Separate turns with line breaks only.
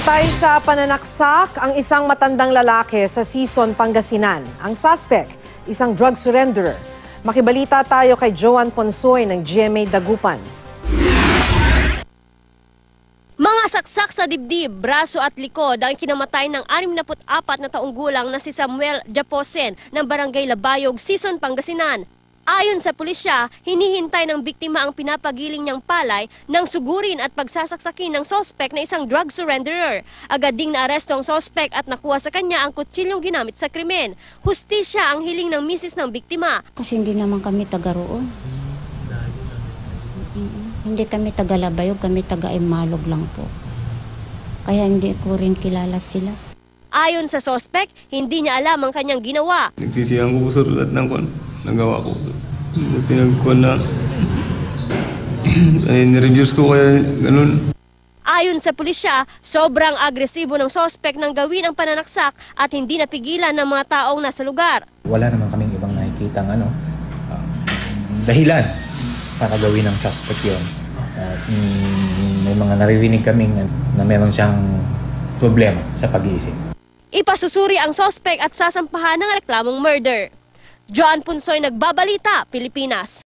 Patay sa pananaksak ang isang matandang lalaki sa Sison, Pangasinan. Ang suspect, isang drug surrenderer. Makibalita tayo kay Joan Ponsoy ng GMA Dagupan.
Mga saksak sa dibdib, braso at likod ang kinamatay ng 64 na taong gulang na si Samuel Japosen ng Barangay Labayog, Sison, Pangasinan. Ayon sa pulisya, hinihintay ng biktima ang pinapagiling niyang palay nang sugurin at pagsasaksakin ng sospek na isang drug surrenderer. Agad ding naaresto ang sospek at nakuha sa kanya ang kutsilyong ginamit sa krimen. Hustisya ang hiling ng misis ng biktima.
Kasi hindi naman kami taga roon. Hindi kami taga Labayog, kami taga Imalog lang po. Kaya hindi ko rin kilala sila.
Ayon sa sospek, hindi niya alam ang kanyang ginawa.
Nagsisiyang ko sa lahat ng nagawa ko. Pinagkuhan na nireviews ko kaya ganun.
Ayon sa pulisya, sobrang agresibo ng sospek nang gawin ang pananaksak at hindi napigilan ng mga taong nasa lugar.
Wala naman kaming ibang nakikitang dahilan para gawin ng suspect yun. May mga naririnig kaming na meron siyang problema sa pag-iisip.
Ipasusuri ang sospek at sasampahan ng reklamong murder. Joan Ponsoy, Nagbabalita, Pilipinas.